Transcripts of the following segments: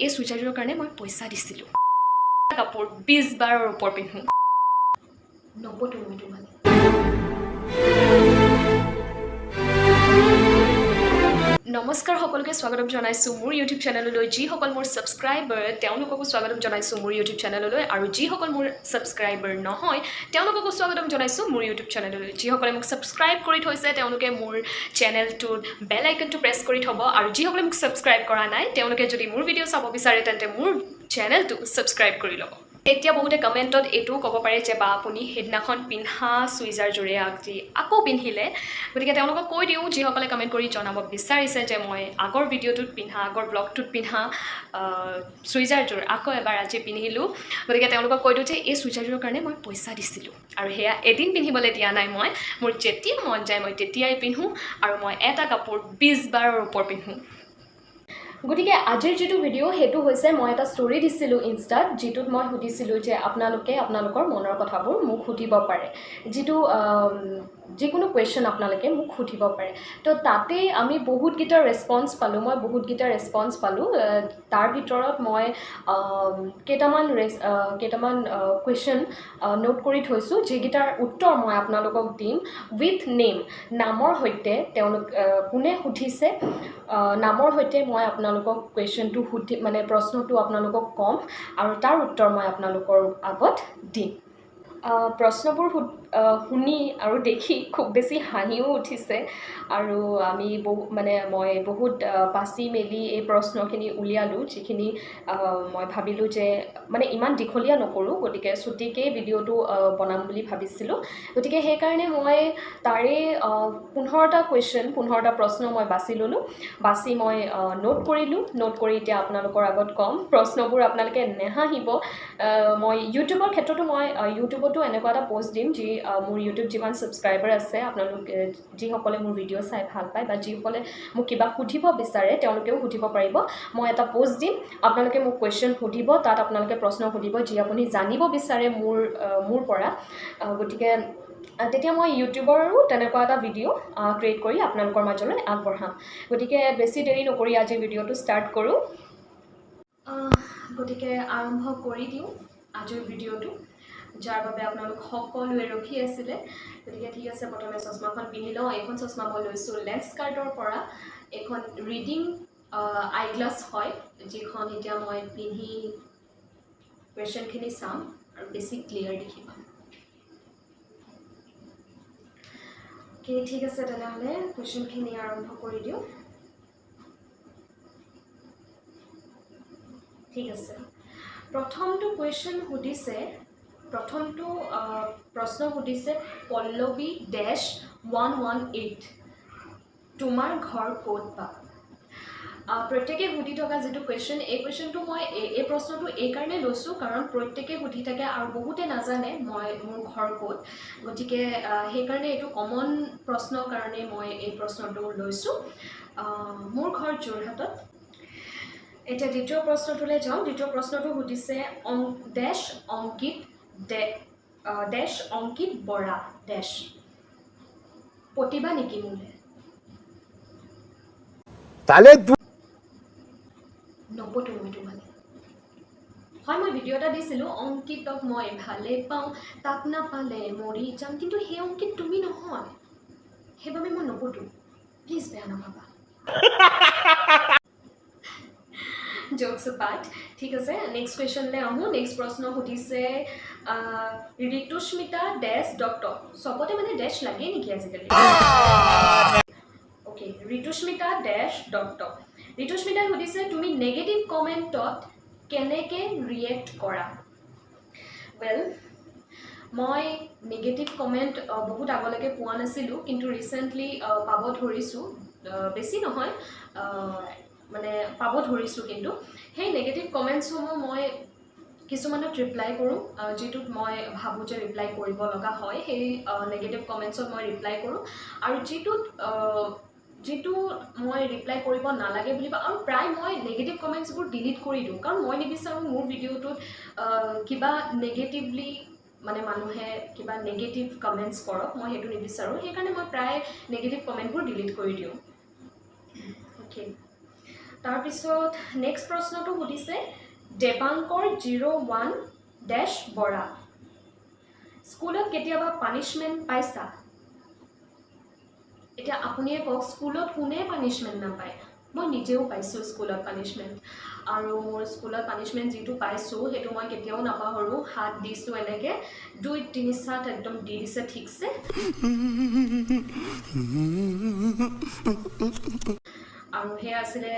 এই চুইজাৰযোৰৰ কাৰণে মই পইচা দিছিলোঁ কাপোৰ 20 বাৰৰ ওপৰ পিন্ধো নপতো মইতো মানে নমস্কাৰ সকলোকে স্বাগতম জনাইছো মোৰ ইউটিউব চেনেললৈ যিসকল মোৰ সাবস্ক্ৰাইবাৰ তেওঁলোককো স্বাগতম জনাইছো মোৰ ইউটিউব চেনেললৈ আৰু যিসকল মোৰ সাবস্ক্ৰাইবাৰ নহয় তেওঁলোককো স্বাগতম জনাইছো মোৰ ইউটিউব চেনেললৈ যিসকলে মোক সাবস্ক্ৰাইব কৰি থৈছে তেওঁলোকে মোৰ চেনেলটোত বেল আইকনটো প্ৰেছ কৰি থব আৰু যিসকলে মোক সাবস্ক্ৰাইব কৰা নাই তেওঁলোকে যদি মোৰ ভিডিঅ' চাব বিচাৰে তেন্তে মোৰ চেনেলটো সাবস্ক্ৰাইব কৰি ল'ব এতিয়া বহুতে কমেন্টত এটো ক'ব পাৰে যে বা আপুনি হেডনাখন পিনহা সুইজাৰজোৰে আজি আকৌ পিনহিলে গতিকে তেওঁলোকক কৈ দিওঁ যিসকলে কমেন্ট কৰি জনাব বিচাৰিছে যে মই আগৰ ভিডিঅ'টোত পিনহা আগৰ ব্লগটোত পিনহা সুইজাৰজোৰ আকৌ এবাৰ আজি পিনহিলো গতিকে তেওঁলোকক কৈ দিওঁ যে এই সুইজাৰজোৰৰ কাৰণে মই পইচা দিছিলোঁ আৰু হেয়া এদিন পিনহিবলৈ দিয়া নাই মই মোৰ যেতিয়া মন যায় মই তেতিয়াই পিনহো আৰু মই এটা কাপোৰ 20 বাৰৰ ওপৰ পিনহো গতিকে আজিৰ যেটো ভিডিও হেতু হৈছে মই এটা ষ্টৰি দিছিলো ইনষ্টাত যেটোত মই সুধিছিলো যে আপোনালোকে আপোনালোকৰ মনৰ কথাবোৰ মোক সুধিব পাৰে যেটো যিকোনো কোৱেশ্চন আপোনালোকে মোক সুধিব পাৰে তো তাতে আমি বহুত গিটা ৰেসপন্স পালো মই বহুত গিটা ৰেসপন্স পালো তাৰ ভিতৰত মই কেটামান কোৱেশ্চন নোট কৰি থৈছো যে গিটাৰ উত্তৰ মই আপোনালোকক দিম উইথ নেম নামৰ সৈতে তেওঁলোক কোনে সুধিছে নামৰ সৈতে মই আপোনালোকক কোৱেশ্চনটো সুধি মানে প্ৰশ্নটো আপোনালোকক কম আৰু তাৰ উত্তৰ মই আপোনালোকৰ আগত দিম প্ৰশ্নবোৰ শুনি আৰু দেখি খুব বেছি হাঁহিও উঠিছে আৰু আমি মানে মই বহুত পাছি মেলি এই প্ৰশ্নখিনি উলিয়ালো যিখিনি মই ভাবিলো যে মানে ইমান দীঘলীয়া নকৰো গতিকে ছুটিকে ভিডিঅ'টো বনাম বুলি ভাবিছিলো গতিকে সেই কাৰণে মই তাৰে 15টা কোৱেশ্চন 15টা প্ৰশ্ন মই বাছি ললো বাছি মই নোট কৰিলো নোট কৰি এতিয়া আপোনালোকৰ আগত কম প্ৰশ্নবোৰ আপোনালোকে নেহাহিব মই ইউটিউবৰ ক্ষেত্ৰতো মই ইউটিউবতো এনেকুৱা এটা পোষ্ট দিম যি মোৰ ইউটিউব যিমান সাবস্ক্ৰাইবাৰ আছে আপোনালোকে যিসকলে মোৰ ভিডিঅ' চাই ভাল পায় বা যিসকলে মোক কিবা সুধিব বিচাৰে তেওঁলোকেও সুধিব পাৰিব মই এটা পোষ্ট দিম আপোনালোকে মোক কোৱেশ্চন সুধিব তাত আপোনালোকে প্ৰশ্ন সুধিব যি আপুনি জানিব বিচাৰে মোৰ পৰা গতিকে তেতিয়া মই ইউটিউবৰো তেনেকুৱা এটা ভিডিঅ' ক্ৰিয়েট কৰি আপোনালোকৰ মাজলৈ আগবঢ়াম গতিকে বেছি দেৰি নকৰি আজি ভিডিঅ'টো ষ্টাৰ্ট কৰোঁ গতিকে আৰম্ভ কৰি দিওঁ আজিৰ ভিডিঅ'টো যাৰ বাবে আপোনালোক সকলোৱে ৰখি আছিলে গতিকে ঠিক আছে প্ৰথমে চশমাখন পিন্ধি লওঁ এইখন চশমা মই লৈছোঁ লেন্সকাৰ্টৰ পৰা এখন ৰিডিং eyeglass হয় যিখন এতিয়া মই পিন্ধি কোৱেশ্চনখিনি চাম আৰু বেছি ক্লিয়াৰ দেখি পাম ঠিক আছে তেনেহ'লে কোৱেশ্চনখিনি আৰম্ভ কৰি দিওঁ ঠিক আছে প্ৰথমটো কোৱেশ্চন সুধিছে প্ৰথমটো প্ৰশ্ন সুধিছে পল্লৱী -118 তোমাৰ ঘৰ ক'ত বা প্ৰত্যেকে সুধি থকা যেটো কোৱেশ্চন এই কোৱেশ্চনটো মই এই প্ৰশ্নটো এই কাৰণে লৈছো কাৰণ প্ৰত্যেকে সুধি থাকে আৰু বহুতে নাজানে মই মোৰ ঘৰ ক'ত গতিকে সেই কাৰণে এটো কমন প্ৰশ্নৰ কাৰণে মই এই প্ৰশ্নটো লৈছো মোৰ ঘৰ যোৰহাটত এতিয়া দ্বিতীয় প্ৰশ্নটোলৈ যাওঁ দ্বিতীয় প্ৰশ্নটো সুধিছে অংকিত বৰা প্ৰতিভা নেকি মোলে তালে নপতো মইতো মানে হয় মই ভিডিঅ' এটা দিছিলো অংকিতক মই ভালে পাওঁ তাক নাপালে মৰি যাম কিন্তু সেই অংকিত তুমি নহয় সেইবাবে মই নপতো প্লিজ বেয়া নাপাবা jokes apart ঠিক আছে নেক্সট কোৱেশ্চনলৈ আহো নেক্সট প্ৰশ্ন সুধিছে ঋতুস্মিতা ডক্টৰ সবতে মানে ডেশ লাগে নেকি আজিকালি ওকে ঋতুস্মিতা ডক্টৰ ঋতুস্মিতাই সুধিছে তুমি নেগেটিভ কমেণ্টত কেনেকৈ ৰিয়েক্ট কৰা ৱেল মই নেগেটিভ কমেণ্ট বহুত আগলৈকে পোৱা নাছিলোঁ কিন্তু ৰিচেণ্টলি পাব ধৰিছোঁ বেছি নহয় মানে পাব ধৰিছোঁ কিন্তু সেই নেগেটিভ কমেণ্টছসমূহ মই কিছুমানত ৰিপ্লাই কৰোঁ যেটোত মই ভাবোঁ যে ৰিপ্লাই কৰিব লগা হয় সেই নেগেটিভ কমেণ্টছত মই ৰিপ্লাই কৰোঁ আৰু যেটো মই ৰিপ্লাই কৰিব নালাগে বুলি আৰু প্ৰায় মই নেগেটিভ কমেণ্টছবোৰ ডিলিট কৰি দিওঁ কাৰণ মই নিবিচাৰোঁ মোৰ ভিডিঅ'টোত কিবা নেগেটিভলি মানে মানুহে কিবা নেগেটিভ কমেণ্টছ কৰক মই হেতু নিবিচাৰোঁ সেইকাৰণে মই প্ৰায় নেগেটিভ কমেণ্টবোৰ ডিলিট কৰি দিওঁ ওকে তাৰপিছত নেক্সট প্ৰশ্নটো সুধিছে দেৱাংকৰ 01 ডেশ বৰা স্কুলত কেতিয়াবা পানিশমেণ্ট পাইছা এতিয়া আপুনিয়ে কওক স্কুলত কোনে পানিশমেণ্ট নাপায় মই নিজেও পাইছোঁ স্কুলত পানিশমেণ্ট আৰু মোৰ স্কুলত পানিশমেণ্ট যিটো পাইছোঁ সেইটো মই কেতিয়াও নাপাহৰোঁ হাত দিছোঁ এনেকৈ 2-3 চাট একদম দি দিছে ঠিকছে আৰু সেয়া আছিলে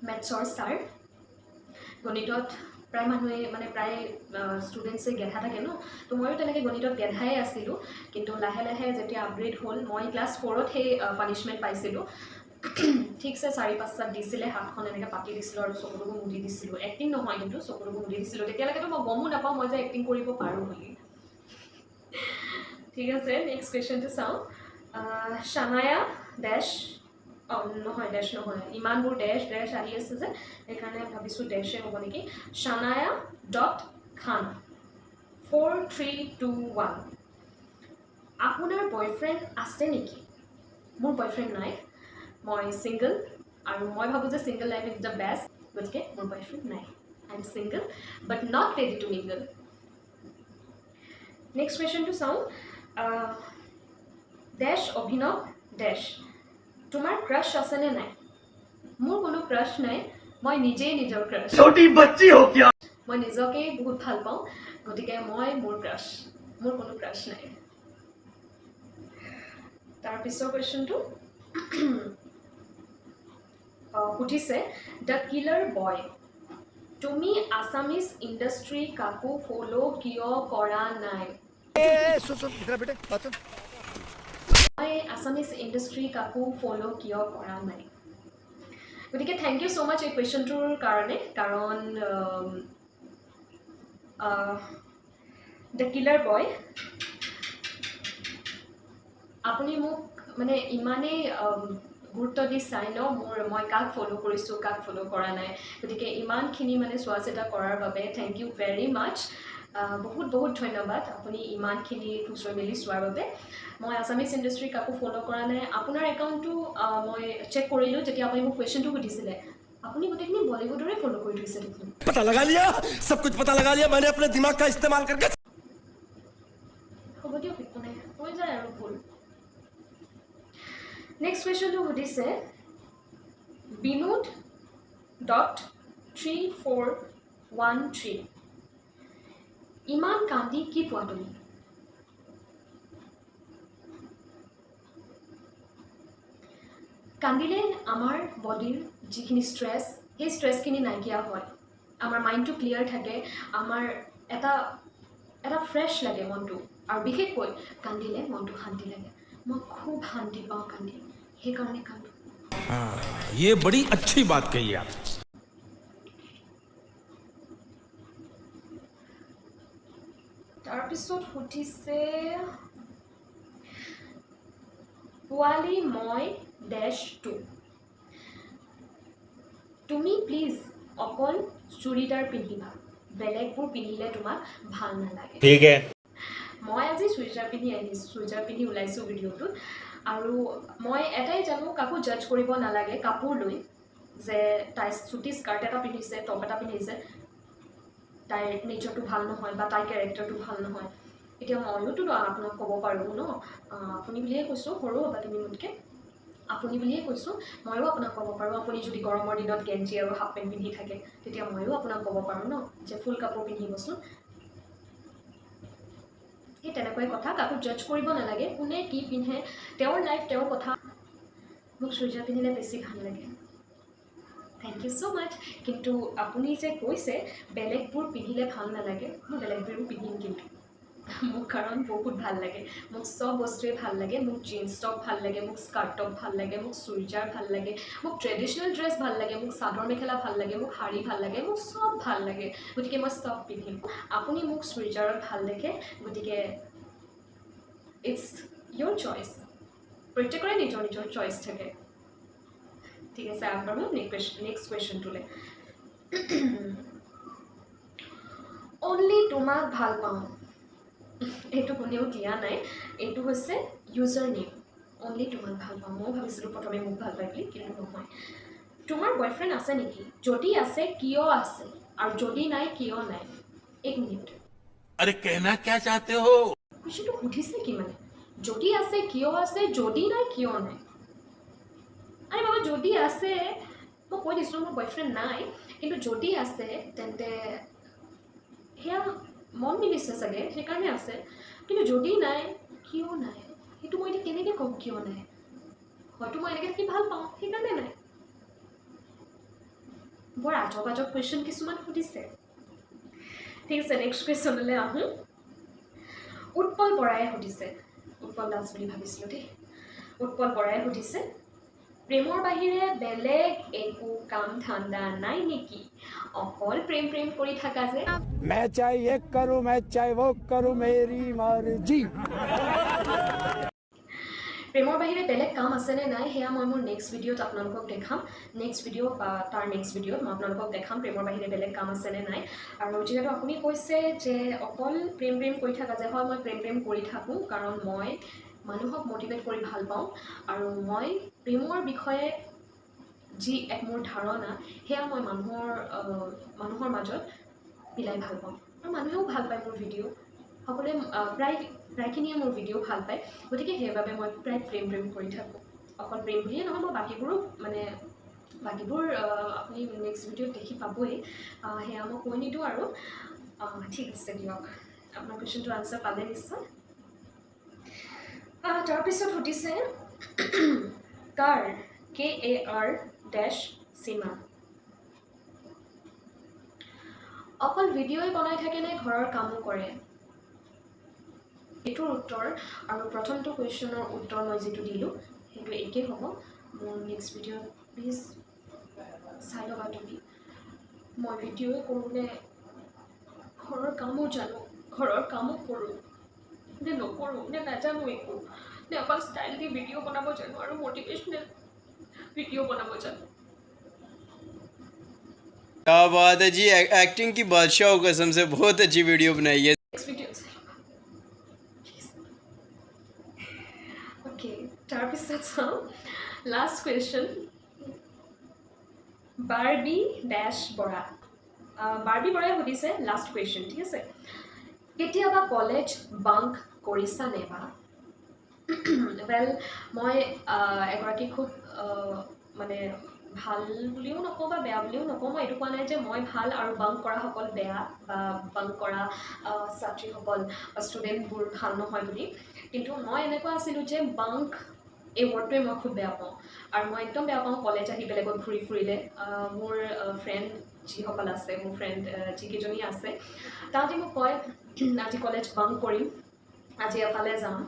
মেথছৰ ছাৰ গণিতত প্ৰায় মানুহে মানে প্ৰায় ষ্টুডেণ্টছে গেধা থাকে ন তো ময়ো তেনেকৈ গণিতত গেধাই আছিলোঁ কিন্তু লাহে লাহে যেতিয়া আপগ্ৰেড হ'ল মই ক্লাছ 4ত সেই পানিছমেণ্ট পাইছিলোঁ ঠিকছে 4-5 চাট দিছিলে হাতখন এনেকৈ পাতি দিছিলোঁ আৰু চকুটোকো মুদি দিছিলোঁ এক্টিং নহয় কিন্তু চকুটোকো মুদি দিছিলোঁ তেতিয়ালৈকেতো মই গমো নাপাওঁ মই যে এক্টিং কৰিব পাৰোঁ বুলি ঠিক আছে নেক্সট কুৱেশ্যনটো চাওঁ শানায়া ডেশ নহয় ডেশ নহয় ইমানবোৰ ডেশ ডেশ আহি আছে যে সেইকাৰণে ভাবিছোঁ ডেশে হ'ব নেকি শানায়া .খান 4321 আপোনাৰ বয়ফ্ৰেণ্ড আছে নেকি মোৰ বয়ফ্ৰেণ্ড নাই মই ছিংগল আৰু মই ভাবোঁ যে single life is the best গতিকে মোৰ বয়ফ্ৰেণ্ড নাই I am single but not ready to mingle next কুৱেশ্যনটো চাওঁ ডেশ অভিনৱ ডেশ তোমাৰ ক্ৰাছ আছেনে নাই মোৰ কোনো ক্ৰাছ নাই মই নিজেই নিজৰ ক্ৰাছ মই নিজকেই বহুত ভাল পাওঁ গতিকে মই মোৰ কোনো ক্ৰাছ নাই তাৰপিছৰ কুৱেশ্যনটো সুধিছে দ্য কিলাৰ বয় তুমি আছামিজ ইণ্ডাষ্ট্ৰী কাকো ফ'ল' কিয় কৰা নাই মই আছামিজ ইণ্ডাষ্ট্ৰী কাকো ফ'ল' কিয় কৰা নাই গতিকে থেংক ইউ ছ' মাছ এই কুৱেশ্যনটোৰ কাৰণে কাৰণ দ্য কিলাৰ বয় আপুনি মোক মানে ইমানেই গুৰুত্ব দি চাই ন মই কাক ফ'ল' কৰিছোঁ কাক ফ'ল' কৰা নাই গতিকে ইমানখিনি মানে চোৱা চিতা কৰাৰ বাবে থেংক ইউ ভেৰি মাছ বহুত বহুত ধন্যবাদ আপুনি ইমানখিনি খুচৰি মেলি চোৱাৰ বাবে মই আছামিজ ইণ্ডাষ্ট্ৰী কাকো ফ'ল' কৰা নাই আপোনাৰ একাউণ্টটো মই চেক কৰিলোঁ যেতিয়া আপুনি মোক কুৱেশ্যনটো সুধিছিলে আপুনি গোটেইখিনি বলিউডৰে ফ'ল' কৰি থৈছে দেখোন पता लगा लिया सब कुछ पता लगा लिया मैंने अपने दिमाग का इस्तेमाल करके হ'ব দিয়ক একো নাই হৈ যায় আৰু ভুল নেক্সট কুৱেশ্যনটো সুধিছে বিনোদ .3413 ইমান কান্দি কি পোৱা তুমি কান্দিলে আমাৰ বডিৰ যিখিনি ষ্ট্ৰেছ সেই ষ্ট্ৰেছখিনি নাইকিয়া হয় আমাৰ মাইণ্ডটো ক্লিয়াৰ থাকে আমাৰ এটা ফ্ৰেছ লাগে মনটো আৰু বিশেষকৈ কান্দিলে মনটো শান্তি লাগে মই খুব শান্তি পাওঁ কান্দি সেইকাৰণে কান্দো ये बड़ी अच्छी बात कही आप তাৰপিছত সুধিছে পোৱালি মই -2 তুমি প্লিজ অকল চুৰিদাৰ পিন্ধিবা বেলেগবোৰ পিন্ধিলে তোমাক ভাল নালাগে ठीक है মই আজি চুৰিদাৰ পিন্ধি ওলাইছোঁ ভিডিঅ'টোত আৰু মই এটাই জানো কাকো জাজ কৰিব নালাগে কাপোৰ লৈ যে তাই চুটি স্কাৰ্ট এটা পিন্ধিছে টপ এটা পিন্ধিছে তাইৰ নেচাৰটো ভাল নহয় বা তাইৰ কেৰেক্টাৰটো ভাল নহয় এতিয়া ময়োতো আপোনাক ক'ব পাৰোঁ ন আপুনি বুলিয়ে কৈছোঁ সৰু হ'বা তুমি মোতকৈ আপুনি বুলিয়ে কৈছোঁ ময়ো আপোনাক ক'ব পাৰোঁ আপুনি যদি গৰমৰ দিনত গেঞ্জি আৰু হাফ পেণ্ট পিন্ধি থাকে তেতিয়া ময়ো আপোনাক ক'ব পাৰোঁ ন যে ফুল কাপোৰ পিন্ধিবচোন সেই তেনেকুৱাই কথা কাকো জাজ কৰিব নালাগে কোনে কি পিন্ধে তেওঁৰ লাইফ তেওঁৰ কথা মোক চুৰিদাৰ পিন্ধিলে বেছি ভাল লাগে থেংক ইউ ছ' মাছ কিন্তু আপুনি যে কৈছে বেলেগবোৰ পিন্ধিলে ভাল নালাগে মই বেলেগবোৰো পিন্ধিম কিন্তু মোক কাৰণ বহুত ভাল লাগে মোক চব বস্তুৱে ভাল লাগে মোক জিন্স টপ ভাল লাগে মোক স্কাৰ্ট টপ ভাল লাগে মোক চুৰিদাৰ ভাল লাগে মোক ট্ৰেডিশ্যনেল ড্ৰেছ ভাল লাগে মোক চাদৰ মেখেলা ভাল লাগে মোক শাৰী ভাল লাগে মোক চব ভাল লাগে গতিকে মই চব পিন্ধিম আপুনি মোক চুৰিদাৰত ভাল দেখে গতিকে ইটছ ইয়'ৰ চইচ প্ৰত্যেকৰে নিজৰ নিজৰ চইচ থাকে ঠিক আছে আগবাঢ়ো নেক্সট কুৱেশ্যনটোলৈ অনলি তোমাক ভাল পাওঁ এইটো কোনেও দিয়া নাই এইটো হৈছে ইউজাৰ নেম অনলি তোমাক ভাল পাওঁ মই ভাবিছিলোঁ প্ৰথমে মোক ভাল পায় বুলি কিন্তু নহয় তোমাৰ বয়ফ্ৰেণ্ড আছে নেকি? যদি আছে কিয় আছে? আৰু যদি নাই কিয় নাই? 1 মিনিট। अरे कहना क्या चाहते हो? কুৱেশ্যনটো সুধিছে কি মানে? যদি আছে কিয় আছে? যদি নাই কিয় নাই? আৰে বাবা, যদি আছে মই কৈ দিছোঁ মোৰ বয়ফ্ৰেণ্ড নাই, কিন্তু যদি আছে তেন্তে সেয়া মন মিলিছে চাগে, সেইকাৰণে আছে। কিন্তু যদি নাই কিয় নাই? সেইটো মই এতিয়া কেনেকৈ ক'ম কিয় নাই? হয়তো মই এনেকৈ থাকি ভাল পাওঁ, সেইকাৰণে নাই। বৰ আজব আজব কুৱেশ্যন কিছুমান সুধিছে। ঠিক আছে, নেক্সট কুৱেশ্যনলৈ আহোঁ। উৎপল বৰাই সুধিছে, উৎপল দাস বুলি ভাবিছিলোঁ দেই। উৎপল বৰাই সুধিছে, প্ৰেমৰ বাহিৰে বেলেগ একো কাম ধান্দা নাই নেকি? অকল প্ৰেম প্ৰেম কৰি থাকা যে। मैं चाहे ये करूं मैं चाहे वो करूं मेरी मर्जी প্ৰেমৰ বাহিৰে বেলেগ কাম আছেনে নাই সেয়া মই মোৰ নেক্সট ভিডিঅ'ত আপোনালোকক দেখাম। নেক্সট ভিডিঅ' বা তাৰ নেক্সট ভিডিঅ'ত মই আপোনালোকক দেখাম প্ৰেমৰ বাহিৰে বেলেগ কাম আছেনে নাই। আৰু যিহেতু আপুনি কৈছে যে অকল প্ৰেম প্ৰেম কৰি থাকা যে, হয় মই প্ৰেম প্ৰেম কৰি থাকোঁ, কাৰণ মই মানুহক মটিভেট কৰি ভাল পাওঁ। আৰু মই প্ৰেমৰ বিষয়ে যি এক মোৰ ধাৰণা সেয়া মই মানুহৰ মাজত বিলাই ভাল পাওঁ। আৰু মানুহেও ভাল পায় মোৰ ভিডিঅ', সকলোৱে প্ৰায়খিনিয়ে মোৰ ভিডিঅ' ভাল পায়। গতিকে সেইবাবে মই প্ৰায় প্ৰেম প্ৰেম কৰি থাকোঁ। অকল প্ৰেম বুলিয়ে নহয়, মই বাকীবোৰো বাকীবোৰ আপুনি নেক্সট ভিডিঅ'ত দেখি পাবই, সেয়া মই কৈ নিদিওঁ আৰু। ঠিক আছে দিয়ক, আপোনাৰ কুৱেশ্যনটো আনচাৰ পালে নিশ্চয়। তাৰপিছত সুধিছে, কাৰ KAR ডেছ সীমা অকল ভিডিঅ'ই বনাই থাকে নে ঘৰৰ কামো কৰে? এইটোৰ উত্তৰ আৰু প্ৰথমটো কুৱেশ্যনৰ উত্তৰ মই যিটো দিলোঁ সেইটো একেই হ'ব। মোৰ নেক্সট ভিডিঅ'ত প্লিজ চাই ল'বা তুমি। মই ভিডিঅ'ই কৰোঁ নে ঘৰৰ কামো জানো, ঘৰৰ কামো কৰোঁ নে নকৰোঁ, নে নাজানো একো, নে অকল ষ্টাইল দি ভিডিঅ' বনাব জানো আৰু মটিভেশ্যনেল ভিডিঅ' বনাব জানো। क्या बात है जी, एक्टिंग की बादशाह हो कसम से, बहुत अच्छी वीडियो बनाई है। নেক্সট ভিডিঅ'ত চাই ল'বা। অ'কে, তাৰপিছত চাওঁ লাষ্ট কুৱেশ্যন। বাৰ্বি ডেছ বৰা, বাৰ্বি বৰাই সুধিছে লাষ্ট কুৱেশ্যন। ঠিক আছে, কেতিয়াবা কলেজ বাংক কৰিছানে বা? ৱেল, মই এগৰাকী খুব মানে ভাল বুলিও নকওঁ বা বেয়া বুলিও নকওঁ। মই এইটো কোৱা নাই যে মই ভাল আৰু বাংক কৰাসকল বেয়া বা বাংক কৰা ছাত্ৰীসকল বা ষ্টুডেণ্টবোৰ ভাল নহয় বুলি। কিন্তু মই এনেকুৱা আছিলোঁ যে বাংক এই ৱৰ্ডটোৱে মই খুব বেয়া পাওঁ। আৰু মই একদম বেয়া পাওঁ কলেজ আহি বেলেগত ঘূৰি ফুৰিলে। মোৰ ফ্ৰেণ্ড যিসকল আছে, মোৰ ফ্ৰেণ্ড যিকেইজনী আছে, তাহাঁতি মোক কয় আজি কলেজ বাংক কৰিম, আজি এফালে যাম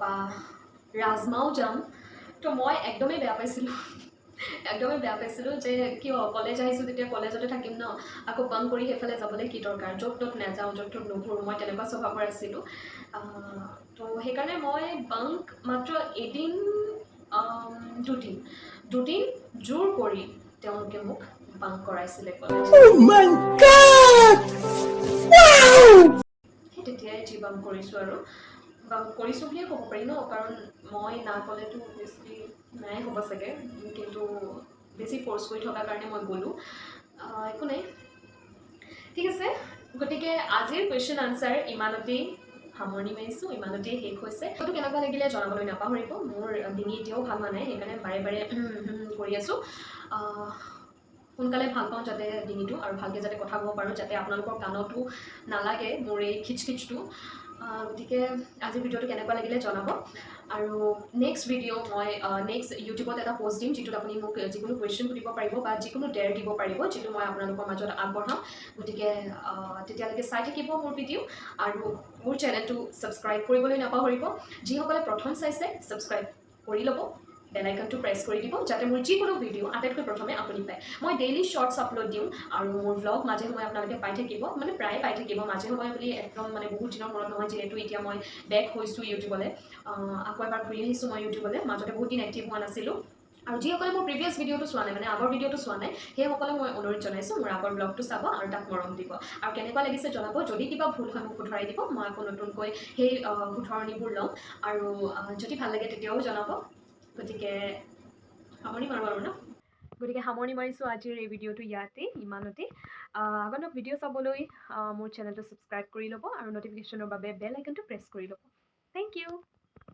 বা ৰাজমাও যাম। তো মই একদমেই বেয়া পাইছিলোঁ যে কিয় কলেজ আহিছোঁ তেতিয়া কলেজতে থাকিম ন, আকৌ বাংক কৰি সেইফালে যাবলৈ কি দৰকাৰ, য'ত ত'ত নাযাওঁ, য'ত ত'ত নুঘূৰোঁ। মই তেনেকুৱা স্বভাৱৰ আছিলোঁ। তো সেইকাৰণে মই বাংক মাত্ৰ এদিন দুদিন জোৰ কৰি তেওঁলোকে মোক বাংক কৰাইছিলে কলেজ। সেই তেতিয়াই যি বাংক কৰিছোঁ আৰু বাংক কৰিছোঁ বুলিয়ে ক'ব পাৰি ন, কাৰণ মই না ক'লেতো বেছি নাই হ'ব চাগে, কিন্তু বেছি ফ'ৰ্চ কৰি থকাৰ কাৰণে মই গ'লোঁ। একো নাই, ঠিক আছে। গতিকে আজিৰ কুৱেশ্যন আনচাৰ ইমানতেই সামৰণি মাৰিছোঁ, ইমানতেই শেষ হৈছে। সেইটো কেনেকুৱা লাগিলে জনাবলৈ নাপাহৰিব। মোৰ ডিঙি এতিয়াও ভাল হোৱা নাই, সেইকাৰণে বাৰে বাৰে কৰি আছোঁ। সোনকালে ভাল পাওঁ যাতে ডিঙিটো, আৰু ভালকৈ যাতে কথা ক'ব পাৰোঁ, যাতে আপোনালোকৰ কাণতো নালাগে মোৰ এই খিচখিচটো। গতিকে আজিৰ ভিডিঅ'টো কেনেকুৱা লাগিলে জনাব। আৰু নেক্সট ভিডিঅ' মই নেক্সট ইউটিউবত এটা পষ্ট দিম, যিটোত আপুনি মোক যিকোনো কুৱেশ্যন সুধিব পাৰিব বা যিকোনো ডেয়াৰ দিব পাৰিব, যিটো মই আপোনালোকৰ মাজত আগবঢ়াম। গতিকে তেতিয়ালৈকে চাই থাকিব মোৰ ভিডিঅ', আৰু মোৰ চেনেলটো ছাবস্ক্ৰাইব কৰিবলৈ নাপাহৰিব। যিসকলে প্ৰথম চাইছে ছাবস্ক্ৰাইব কৰি ল'ব, বেল আইকনটো প্ৰেছ কৰি দিব, যাতে মোৰ যিকোনো ভিডিঅ' আটাইতকৈ প্ৰথমে আপুনি পায়। মই ডেইলি শ্বৰ্টছ আপলোড দিওঁ, আৰু মোৰ ভ্লগ মাজে সময়ে আপোনালোকে পাই থাকিব, মানে প্ৰায় পাই থাকিব। মাজে সময়ে বুলি একদম মানে বহুত দিনৰ মূৰত নহয়, যিহেতু এতিয়া মই বেক হৈছোঁ ইউটিউবলৈ, আকৌ এবাৰ ঘূৰি আহিছোঁ মই ইউটিউবলৈ। মাজতে বহুত দিন এক্টিভ হোৱা নাছিলোঁ। আৰু যিসকলে মোৰ প্ৰিভিয়াছ ভিডিঅ'টো চোৱা নাই, মানে আগৰ ভিডিঅ'টো চোৱা নাই, সেইসকলে মই অনুৰোধ জনাইছোঁ মোৰ আগৰ ব্লগটো চাব আৰু তাক মৰম দিব। আৰু কেনেকুৱা লাগিছে জনাব। যদি কিবা ভুল হয় মোক শুধৰাই দিব, মই আকৌ নতুনকৈ সেই শুধৰণিবোৰ ল'ম। আৰু যদি ভাল লাগে তেতিয়াও জনাব। গতিকে সামৰণি মাৰোঁ আৰু ন। গতিকে সামৰণি মাৰিছোঁ আজিৰ এই ভিডিঅ'টো ইয়াতে ইমানতে আগন্তুক ভিডিঅ' চাবলৈ মোৰ চেনেলটো ছাবস্ক্ৰাইব কৰি ল'ব আৰু ন'টিফিকেশ্যনৰ বাবে বেল আইকনটো প্ৰেছ কৰি ল'ব। Thank U.